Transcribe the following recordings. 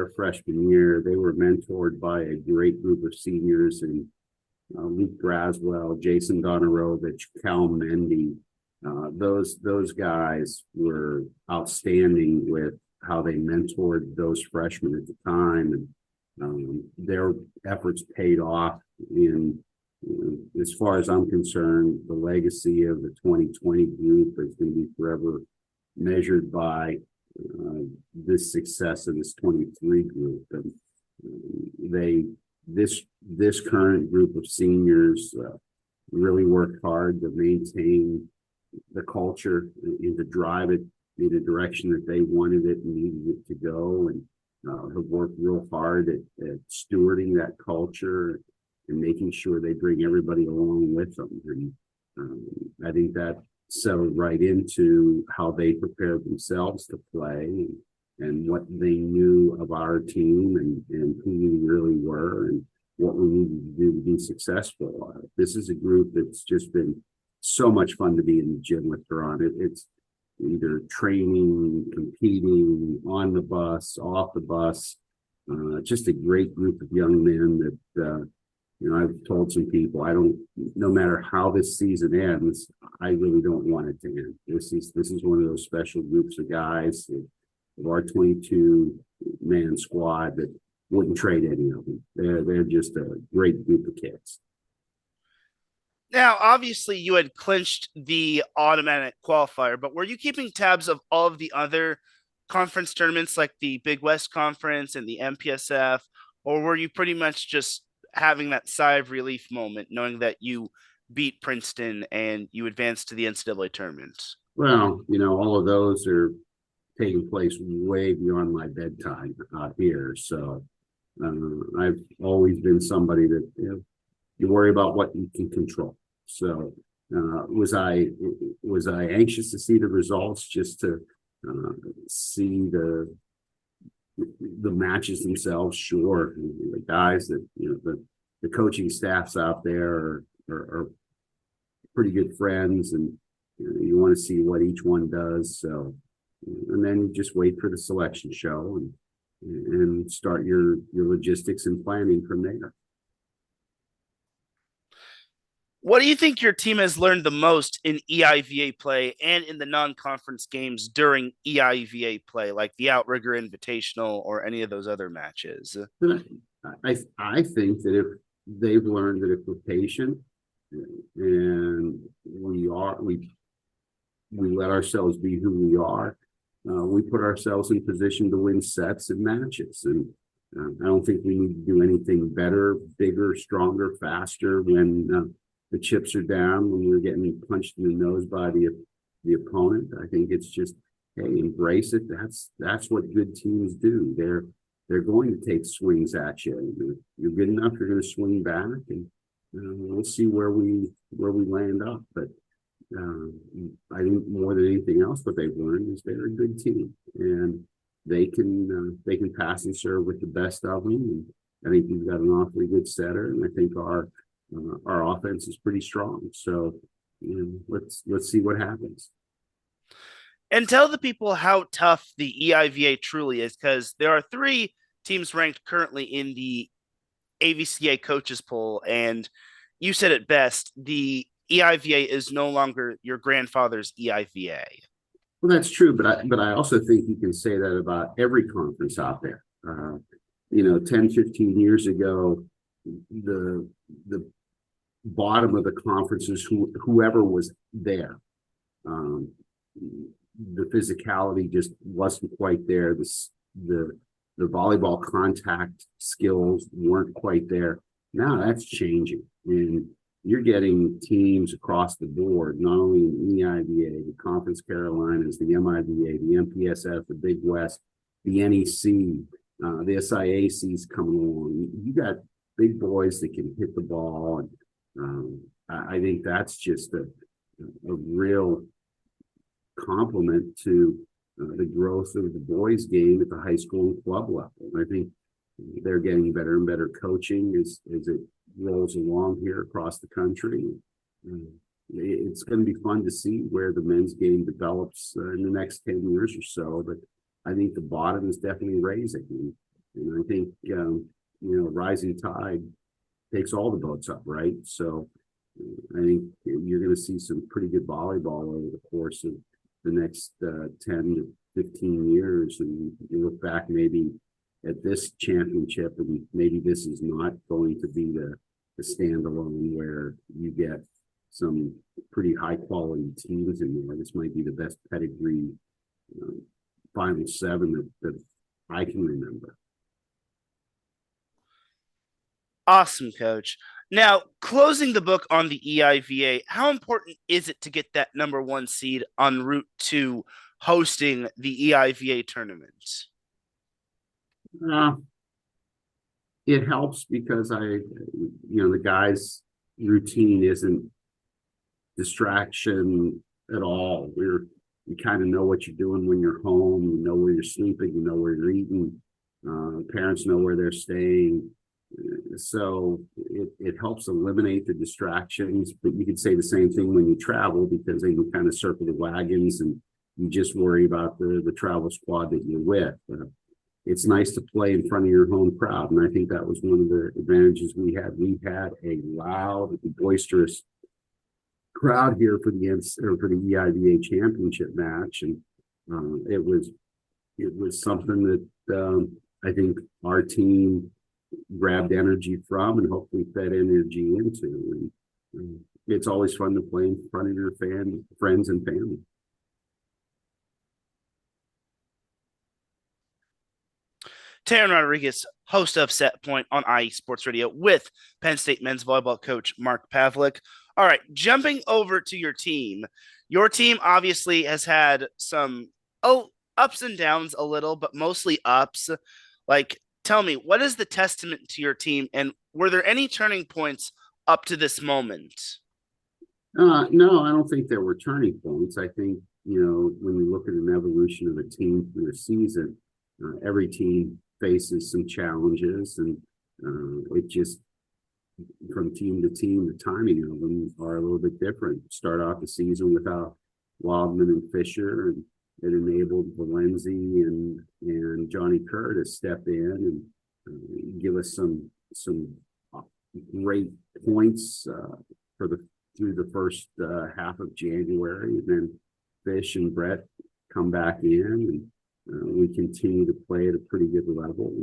their freshman year. They were mentored by a great group of seniors, and Luke Braswell, Jason Donarovich, Cal Mendy. Those guys were outstanding with how they mentored those freshmen at the time, and their efforts paid off. In as far as I'm concerned, the legacy of the 2020 group is going to be forever measured by this success of this 23 group. And this current group of seniors really worked hard to maintain the culture and to drive it in a direction that they wanted it and needed it to go, and have worked real hard at stewarding that culture and making sure they bring everybody along with them. And I think that settled right into how they prepared themselves to play, and what they knew of our team, and who we really were, and what we needed to do to be successful. This is a group that's just been so much fun to be in the gym with Teran. It's either training, competing, on the bus, off the bus. Just a great group of young men that, I've told some people, no matter how this season ends, I really don't want it to end. This is one of those special groups of guys of our 22-man squad that wouldn't trade any of them. They're just a great group of kids. Now, obviously, you had clinched the automatic qualifier, but were you keeping tabs of all of the other conference tournaments like the Big West Conference and the MPSF, or were you pretty much just having that sigh of relief moment knowing that you beat Princeton and you advanced to the NCAA tournament? Well, all of those are taking place way beyond my bedtime out here. So I've always been somebody that, you worry about what you can control. So was I anxious to see the results, just to see the matches themselves? Sure. The guys that, the coaching staffs out there are pretty good friends, and you want to see what each one does. So, and then you just wait for the selection show and start your logistics and planning from there. What do you think your team has learned the most in EIVA play and in the non-conference games during EIVA play, like the Outrigger Invitational or any of those other matches? I think that if they've learned that if we're patient and we let ourselves be who we are, we put ourselves in position to win sets and matches. And I don't think we need to do anything better, bigger, stronger, faster when the chips are down, when we're getting punched in the nose by the opponent. I think it's just, hey, embrace it. That's what good teams do. They're going to take swings at you. You're good enough, you're going to swing back, and we'll see where we land up. But I think more than anything else, what they've learned is they're a good team, and they can pass and serve with the best of them. And I think we've got an awfully good setter, and I think our offense is pretty strong. So let's see what happens. And tell the people how tough the EIVA truly is, because there are 3 teams ranked currently in the AVCA coaches poll, and you said it best, the EIVA is no longer your grandfather's EIVA. Well, that's true, but I also think you can say that about every conference out there. 10, 15 years ago, the bottom of the conferences, whoever was there, the physicality just wasn't quite there. The volleyball contact skills weren't quite there. Now that's changing, and you're getting teams across the board, not only in EIVA, the Conference Carolinas, the MIVA, the MPSF, the Big West, the NEC, the SIAC's coming along. You got big boys that can hit the ball, and I think that's just a real compliment to the growth of the boys' game at the high school and club level. And I think they're getting better and better coaching as it rolls along here across the country. It's going to be fun to see where the men's game develops in the next 10 years or so. But I think the bottom is definitely raising. And I think, rising tide takes all the boats up, right? So I think you're going to see some pretty good volleyball over the course of the next 10 to 15 years. And you look back maybe at this championship, and maybe this is not going to be the standalone where you get some pretty high quality teams in there. This might be the best pedigree Final Seven that I can remember. Awesome, Coach. Now, closing the book on the EIVA, how important is it to get that #1 seed en route to hosting the EIVA tournament? It helps because the guys' routine isn't distraction at all. You kind of know what you're doing when you're home. You know where you're sleeping. You know where you're eating. Parents know where they're staying. So it helps eliminate the distractions. But you could say the same thing when you travel, because then you kind of circle the wagons and you just worry about the travel squad that you're with. It's nice to play in front of your home crowd, and I think that was one of the advantages we had. We had a loud, boisterous crowd here for the EIVA championship match, and it was something that I think our team grabbed energy from and hopefully fed energy into. And it's always fun to play in front of your friends and family. Teran Rodriguez, host of Set Point on IE Sports Radio with Penn State men's volleyball coach Mark Pavlik. All right, jumping over to your team. Your team obviously has had some ups and downs a little, but mostly ups. Like, tell me, what is the testament to your team, and were there any turning points up to this moment? No, I don't think there were turning points. I think, when you look at an evolution of a team through a season, every team faces some challenges, and it just, from team to team, the timing of them are a little bit different. Start off the season without Wildman and Fisher, and it enabled Valenzi and Johnny Kerr to step in and give us some great points through the first half of January. And then Fish and Brett come back in, and we continue to play at a pretty good level.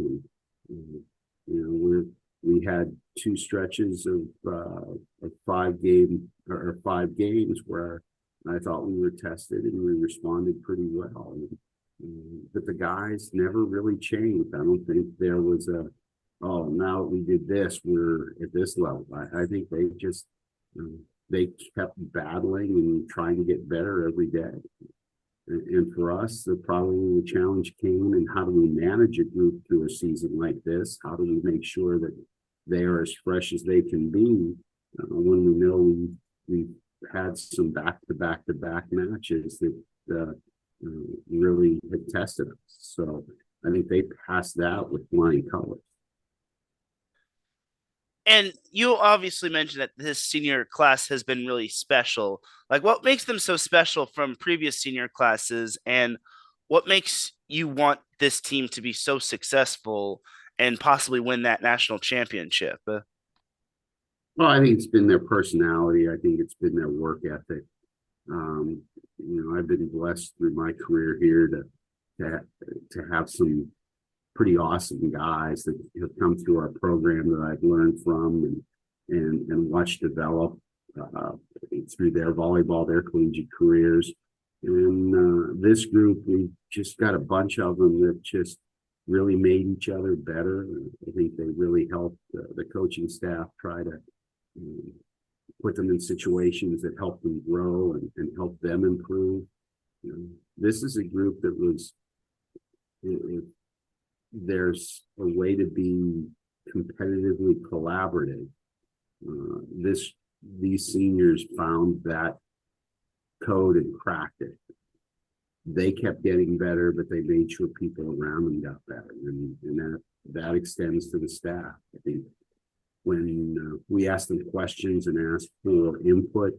And we had two stretches of 5 games where I thought we were tested and we responded pretty well. But the guys never really changed. I don't think there was now that we did this, we're at this level. I think they just they kept battling and trying to get better every day. And for us, the challenge came in, how do we manage a group through a season like this? How do we make sure that they are as fresh as they can be when we know we've had some back-to-back matches that really had tested us. So I think they passed that with flying colors. And you obviously mentioned that this senior class has been really special. Like, what makes them so special from previous senior classes, and what makes you want this team to be so successful and possibly win that national championship? Well, I think it's been their personality. I think it's been their work ethic. I've been blessed through my career here to have some pretty awesome guys that have come through our program that I've learned from and watched develop through their volleyball, their collegiate careers. And this group, we just got a bunch of them that just really made each other better. I think they really helped the coaching staff try to put them in situations that help them grow and help them improve. This is a group that was, there's a way to be competitively collaborative. These seniors found that code and cracked it. They kept getting better, but they made sure people around them got better, and that extends to the staff. I think when we asked them questions and asked for input,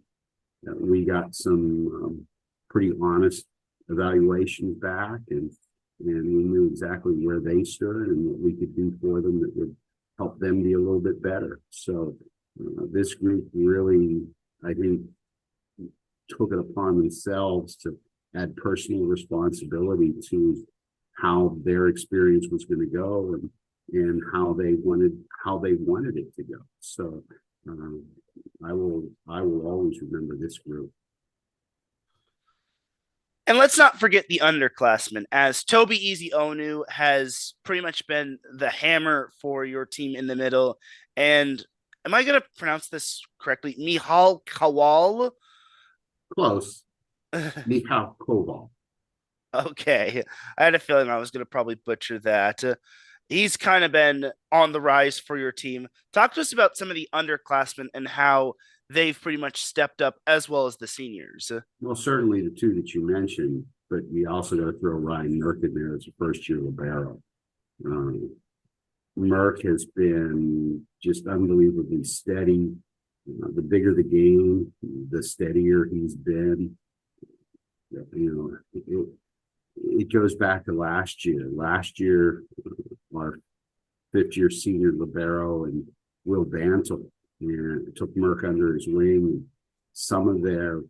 we got some pretty honest evaluations back, and and we knew exactly where they stood and what we could do for them that would help them be a little bit better. So this group really, I think, took it upon themselves to add personal responsibility to how their experience was going to go and how they wanted it to go. So I will always remember this group. And let's not forget the underclassmen, as Toby Easy Onu has pretty much been the hammer for your team in the middle. And am I going to pronounce this correctly? Mihal Kowal? Close. Mihal Koval. Okay. I had a feeling I was going to probably butcher that. He's kind of been on the rise for your team. Talk to us about some of the underclassmen and how they've pretty much stepped up, as well as the seniors. Well, certainly the two that you mentioned, but we also got to throw Ryan Merck in there as a first-year libero. Merck has been just unbelievably steady. The bigger the game, the steadier he's been. It goes back to last year. Last year, our fifth-year senior libero and Will Bantle and took Merck under his wing. Some of their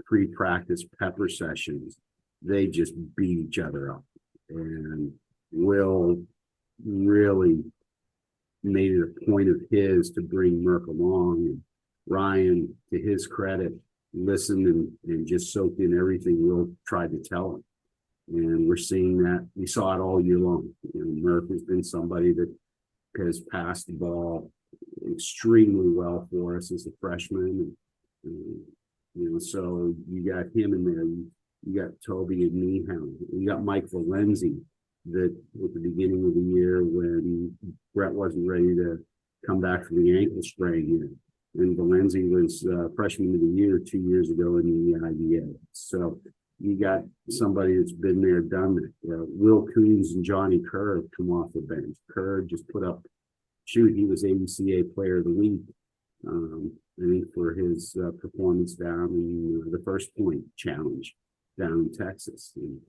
pre-practice pepper sessions, they just beat each other up. And Will really made it a point of his to bring Merck along. And Ryan, to his credit, listened and just soaked in everything Will tried to tell him. And we're seeing that. We saw it all year long. Merck has been somebody that has passed the ball extremely well for us as a freshman. So you got him in there. You got Toby and Meehan. You got Mike Valenzi, that at the beginning of the year when Brett wasn't ready to come back from the ankle sprain here. And Valenzi was freshman of the year 2 years ago in the EIVA. So you got somebody that's been there, done it. Will Coons and Johnny Kerr have come off the bench. Kerr just put up, he was ABCA Player of the Week, I think, for his performance down in the First Point Challenge down in Texas. And,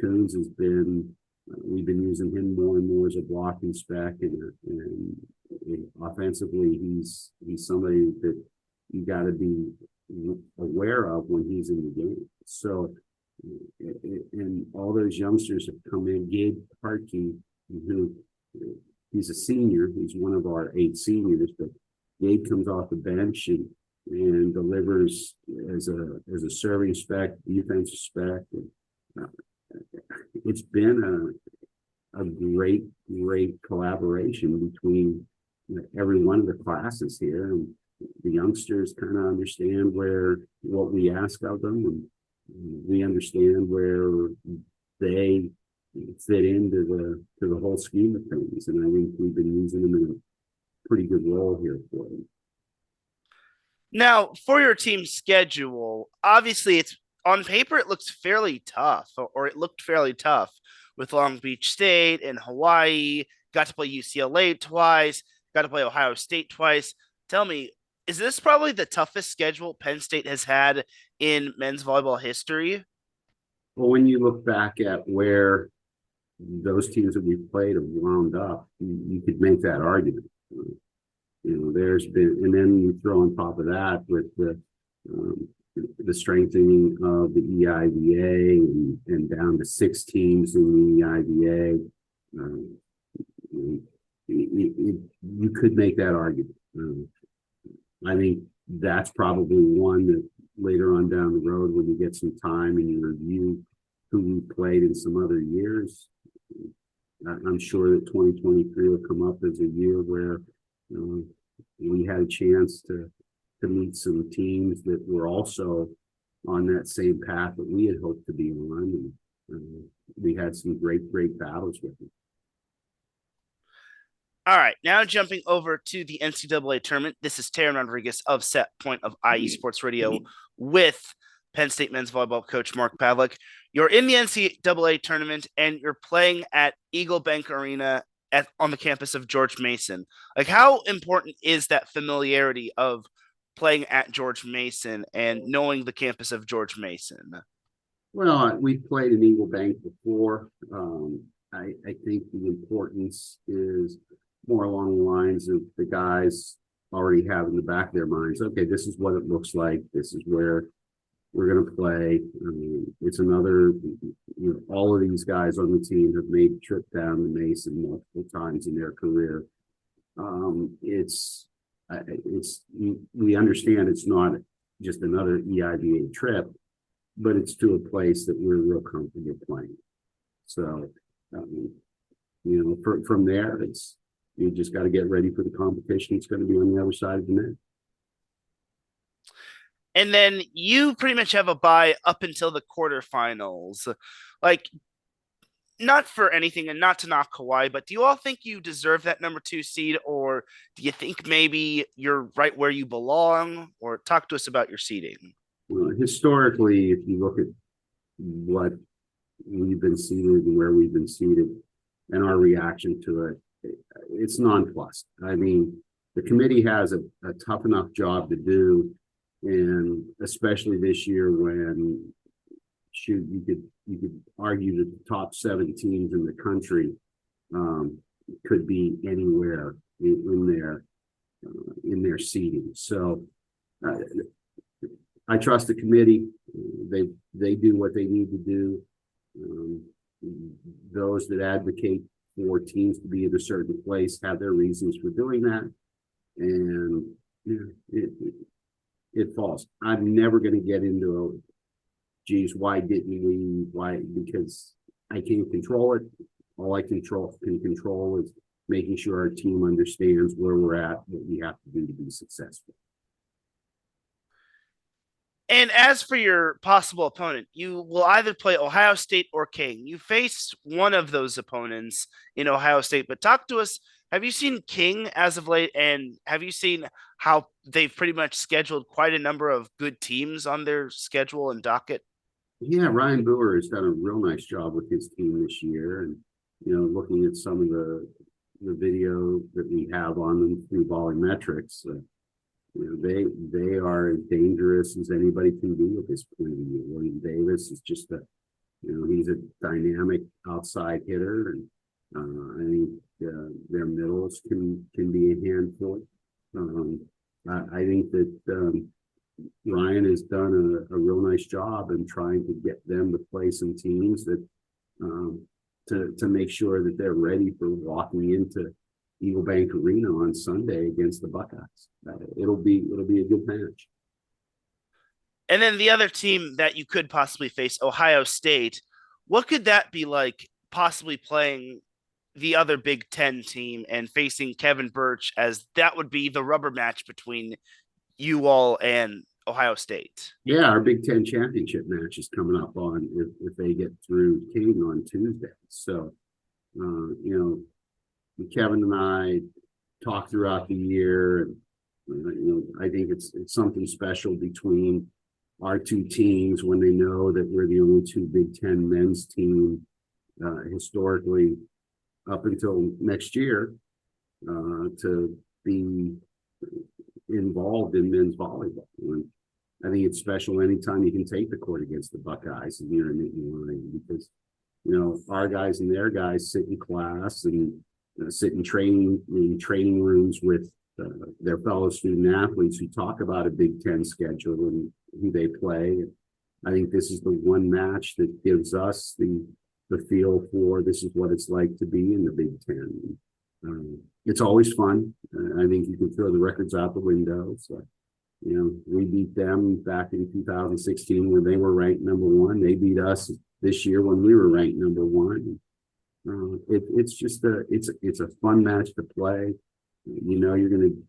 Coons has been, we've been using him more and more as a blocking spec, and offensively, he's somebody that you got to be aware of when he's in the game. So, and all those youngsters have come in. Gabe Hartke, who he's a senior, he's one of our 8 seniors, but Gabe comes off the bench and delivers as a serving spec, defensive spec. It's been a great collaboration between every one of the classes here, and the youngsters kind of understand what we ask of them, and we understand where they fit into the whole scheme of things. And I think we've been using them in a pretty good role here for them. Now, for your team's schedule, obviously it's on paper, it looks fairly tough, or it looked fairly tough with Long Beach State and Hawaii. Got to play UCLA twice, got to play Ohio State twice. Tell me, is this probably the toughest schedule Penn State has had in men's volleyball history? Well, when you look back at where those teams that we've played have wound up, you could make that argument. There's been, and then you throw on top of that with the strengthening of the EIVA and down to 6 teams in the EIVA. You could make that argument. I think that's probably one that later on down the road, when you get some time and you review who we played in some other years, I'm sure that 2023 will come up as a year where we had a chance to meet some teams that were also on that same path that we had hoped to be on. And we had some great battles with them. All right, now jumping over to the NCAA tournament. This is Teran Rodriguez of Set Point of IE Sports Radio with Penn State men's volleyball coach Mark Pavlik. You're in the NCAA tournament and you're playing at Eagle Bank Arena on the campus of George Mason. Like, how important is that familiarity of playing at George Mason and knowing the campus of George Mason? Well, we've played in Eagle Bank before. I think the importance is more along the lines of the guys already have in the back of their minds, okay, this is what it looks like. This is where we're going to play. I mean, it's another, all of these guys on the team have made the trip down to Mason multiple times in their career. We understand it's not just another EIVA trip, but it's to a place that we're real comfortable playing. So, from there, you just got to get ready for the competition. It's going to be on the other side of the net. And then you pretty much have a bye up until the quarterfinals. Like, not for anything and not to knock Hawaii, but do you all think you deserve that number 2 seed, or do you think maybe you're right where you belong? Or talk to us about your seeding. Well, historically, if you look at what we've been seeded and where we've been seeded and our reaction to it, it's nonplussed. I mean, the committee has a tough enough job to do, and especially this year when you could argue that the top 7 teams in the country could be anywhere in their seeding. So I trust the committee. They do what they need to do. Those that advocate for teams to be in a certain place have their reasons for doing that, and it falls. I'm never going to get into geez, why didn't we? Why? Because I can't control it. All I can control is making sure our team understands where we're at, what we have to do to be successful. And as for your possible opponent, you will either play Ohio State or King. You face one of those opponents in Ohio State, but talk to us. Have you seen King as of late, and have you seen how they've pretty much scheduled quite a number of good teams on their schedule and docket? Yeah, Ryan Boer has done a real nice job with his team this year, and looking at some of the video that we have on them through volumetrics, they are as dangerous as anybody can be at this point of the year. William Davis is just he's a dynamic outside hitter, and I think their middles can be a handful. I think that Ryan has done a real nice job in trying to get them to play some teams that to make sure that they're ready for walking into Eagle Bank Arena on Sunday against the Buckeyes. It'll be a good match. And then the other team that you could possibly face, Ohio State, what could that be like, possibly playing the other Big Ten team and facing Kevin Birch, as that would be the rubber match between you all and Ohio State? Yeah, our Big Ten championship match is coming up on if they get through King on Tuesday. So, Kevin and I talk throughout the year. I think it's something special between our 2 teams when they know that we're the only 2 Big Ten men's team historically up until next year to be involved in men's volleyball. And I think it's special anytime you can take the court against the Buckeyes and you're in the because our guys and their guys sit in class and sit in training rooms with their fellow student athletes who talk about a Big Ten schedule and who they play. I think this is the one match that gives us the feel for this is what it's like to be in the Big Ten. It's always fun. I think you can throw the records out the window. So, we beat them back in 2016 when they were ranked number 1. They beat us this year when we were ranked number 1. It's just it's a fun match to play. You're going to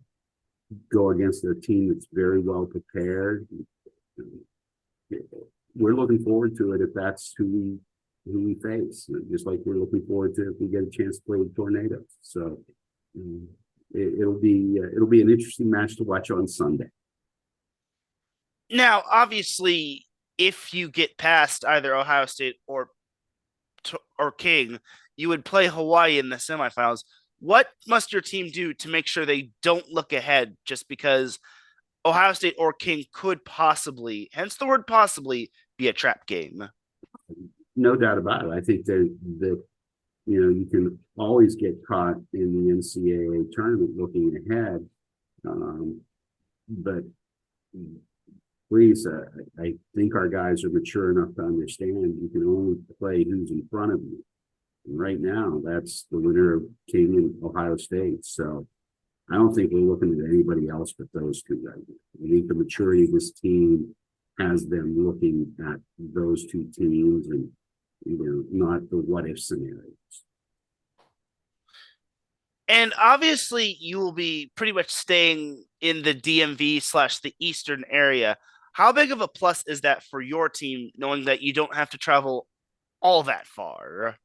go against a team that's very well prepared. We're looking forward to it if that's who we face, just like we're looking forward to if we get a chance to play with Tornadoes. So it'll be an interesting match to watch on Sunday. Now, obviously, if you get past either Ohio State or King, you would play Hawaii in the semifinals. What must your team do to make sure they don't look ahead just because Ohio State or King could possibly, hence the word possibly, be a trap game? No doubt about it. I think that you can always get caught in the NCAA tournament looking ahead, but please, I think our guys are mature enough to understand you can only play who's in front of you. And right now, that's the winner of King and Ohio State. So I don't think we're looking at anybody else but those two right now. I think the maturity of this team has them looking at those two teams and not the what if scenarios. And obviously, you will be pretty much staying in the DMV / the Eastern area. How big of a plus is that for your team, knowing that you don't have to travel all that far?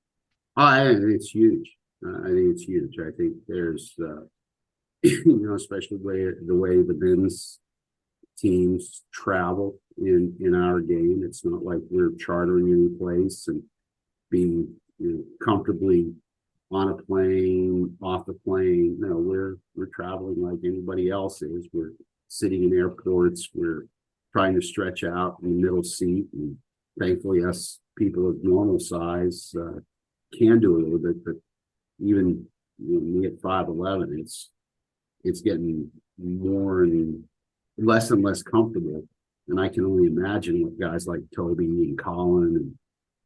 Oh, I think it's huge. I think it's huge. I think there's, especially the way the men's teams travel in our game. It's not like we're chartering any place and being comfortably on a plane, off the plane. No, we're traveling like anybody else is. We're sitting in airports. We're trying to stretch out in the middle seat, and thankfully, us people of normal size can do a little bit. But even me at 5'11", it's getting more and less comfortable. And I can only imagine what guys like Toby and Colin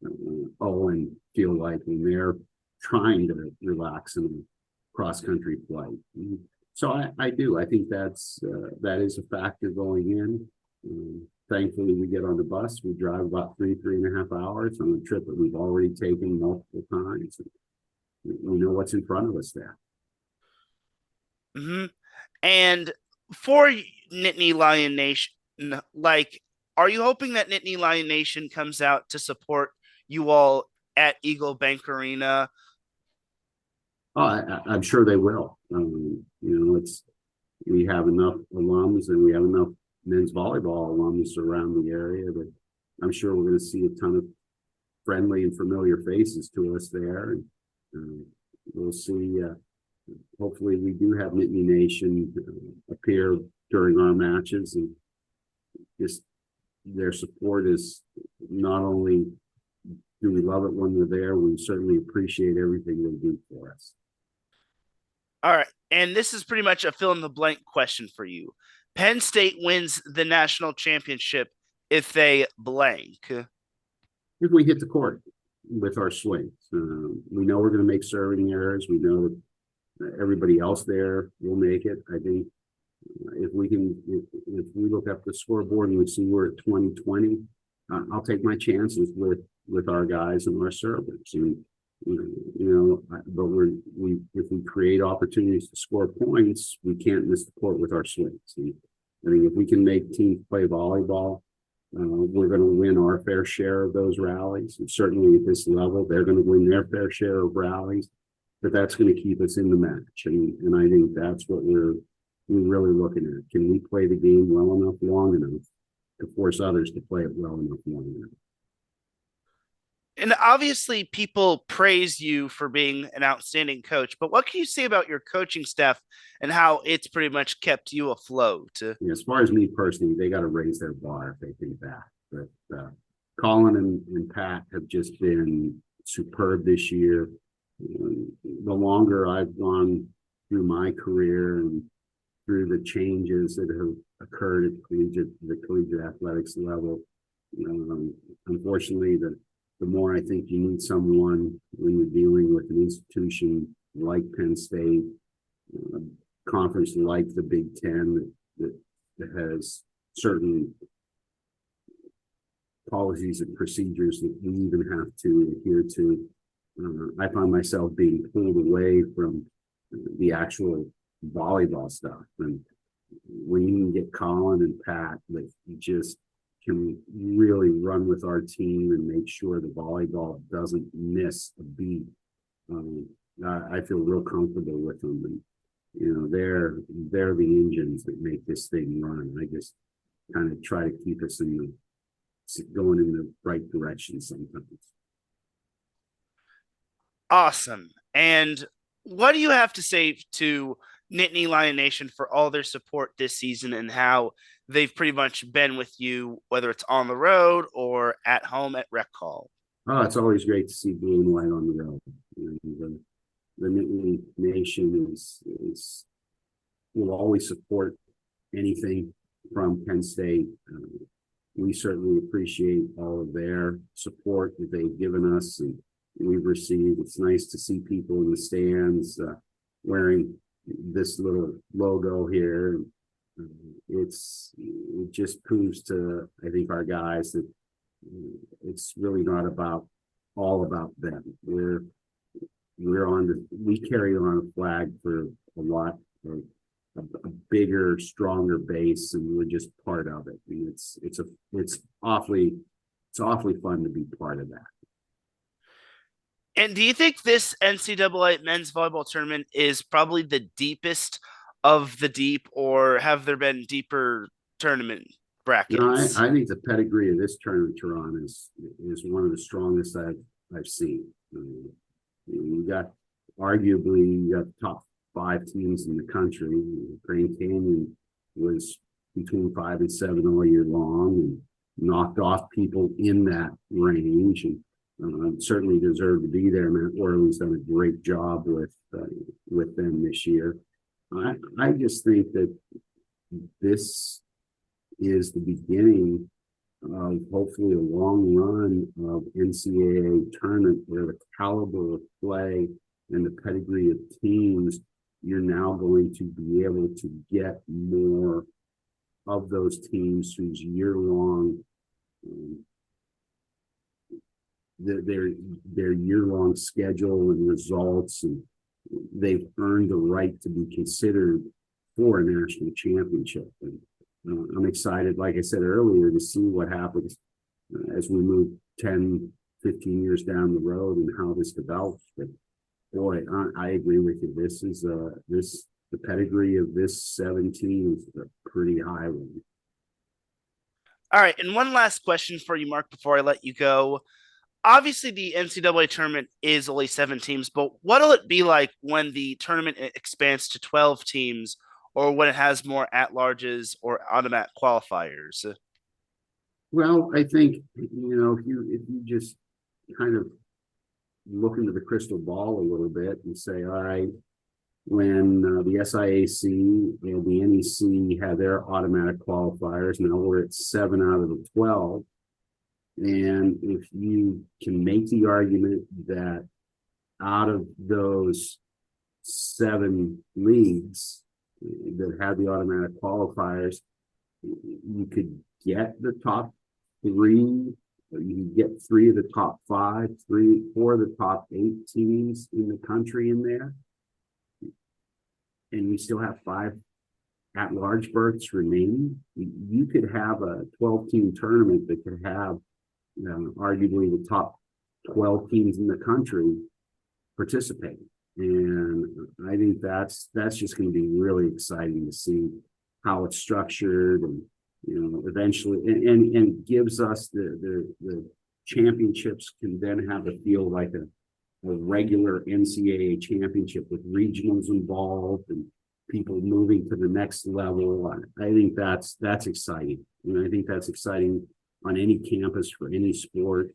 and Owen feel like when they're trying to relax in a cross-country flight. So I do. I think that is a factor going in. Thankfully, we get on the bus. We drive about 3.5 hours on a trip that we've already taken multiple times. We know what's in front of us there. Mm-hmm. And for Nittany Lion Nation, are you hoping that Nittany Lion Nation comes out to support you all at Eagle Bank Arena? Oh, I'm sure they will. We have enough alums and we have enough men's volleyball alums around the area that I'm sure we're going to see a ton of friendly and familiar faces to us there. And we'll see. Hopefully, we do have Nittany Nation appear during our matches, and just their support is not only do we love it when we're there, we certainly appreciate everything they do for us. All right. And this is pretty much a fill in the blank question for you. Penn State wins the national championship if they blank. If we hit the court with our swings, we know we're going to make serving errors. We know that everybody else there will make it. I think if we look up the scoreboard and we see we're at 20-20, I'll take my chances with our guys and our servers. But if we create opportunities to score points, we can't miss the court with our swings. And I think if we can make teams play volleyball, we're going to win our fair share of those rallies. And certainly at this level, they're going to win their fair share of rallies. But that's going to keep us in the match. And I think that's what we're really looking at. Can we play the game well enough, long enough to force others to play it well enough, long enough? And obviously, people praise you for being an outstanding coach. But what can you say about your coaching staff and how it's pretty much kept you afloat? As far as me personally, they got to raise their bar if they think that. But Colin and Pat have just been superb this year. The longer I've gone through my career and through the changes that have occurred at the collegiate athletics level, unfortunately, the more I think you need someone when you're dealing with an institution like Penn State, a conference like the Big Ten that has certain policies and procedures that we even have to adhere to. I find myself being pulled away from the actual volleyball stuff. And when you can get Colin and Pat that just can really run with our team and make sure the volleyball doesn't miss a beat, I feel real comfortable with them. And they're the engines that make this thing run. I just kind of try to keep us going in the right direction sometimes. Awesome. And what do you have to say to Nittany Lion Nation for all their support this season and how they've pretty much been with you, whether it's on the road or at home at Rec Hall? Oh, it's always great to see blue and white on the road. And the Nittany Nation will always support anything from Penn State. We certainly appreciate all of their support that they've given us and we've received. It's nice to see people in the stands wearing this little logo here. It just proves to, I think, our guys that it's really not all about them. We carry on a flag for a lot of a bigger, stronger base, and we're just part of it. And it's awfully fun to be part of that. And do you think this NCAA men's volleyball tournament is probably the deepest of the deep, or have there been deeper tournament brackets? I think the pedigree of this tournament, Teran, is one of the strongest I've seen. You got the top 5 teams in the country. Grand Canyon was between 5 and 7 all year long and knocked off people in that range, and certainly deserved to be there. Matt Orley's done a great job with them this year. I just think that this is the beginning of hopefully a long run of NCAA tournament where the caliber of play and the pedigree of teams, you're now going to be able to get more of those teams whose year-long their year-long schedule and results, and they've earned the right to be considered for a national championship. And I'm excited, like I said earlier, to see what happens as we move 10, 15 years down the road and how this develops. But boy, I agree with you. The pedigree of this 17 is a pretty high one. All right, and one last question for you, Mark, before I let you go. Obviously, the NCAA tournament is only 7 teams, but what'll it be like when the tournament expands to 12 teams, or when it has more at-larges or automatic qualifiers? Well, I think, if you just kind of look into the crystal ball a little bit and say, all right, when the SIAC and the NEC had their automatic qualifiers, now we're at 7 out of the 12. And if you can make the argument that out of those 7 leagues that had the automatic qualifiers, you could get the top 3, or you can get 3 of the top 5, 4 of the top 8 teams in the country in there, and we still have 5 at-large berths remaining. You could have a 12-team tournament that could have arguably the top 12 teams in the country participate. And I think that's just going to be really exciting to see how it's structured, and eventually and gives us the championships can then have a feel like a regular NCAA championship with regionals involved and people moving to the next level. I think that's exciting. And I think that's exciting on any campus for any sport.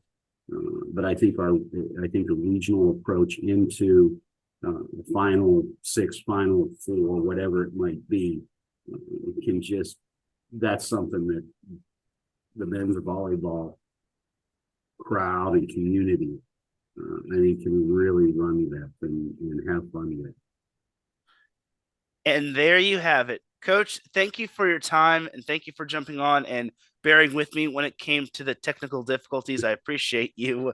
But I think a regional approach into the final 6, final 4, whatever it might be, that's something that the men's volleyball crowd and community, I think, can really run with and have fun with. And there you have it. Coach, thank you for your time, and thank you for jumping on and bearing with me when it came to the technical difficulties. I appreciate you.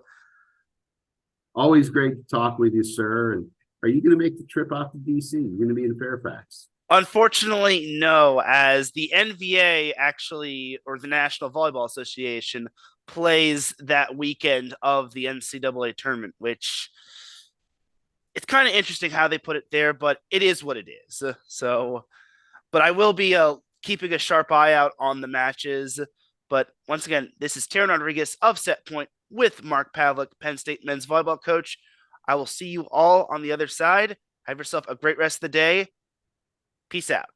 Always great to talk with you, sir. And are you going to make the trip out to DC? You're going to be in Fairfax? Unfortunately, no, as the NVA actually, or the National Volleyball Association, plays that weekend of the NCAA tournament, which it's kind of interesting how they put it there, but it is what it is. So, but I will be keeping a sharp eye out on the matches. But once again, this is Teran Rodriguez of Set Point with Mark Pavlik, Penn State men's volleyball coach. I will see you all on the other side. Have yourself a great rest of the day. Peace out.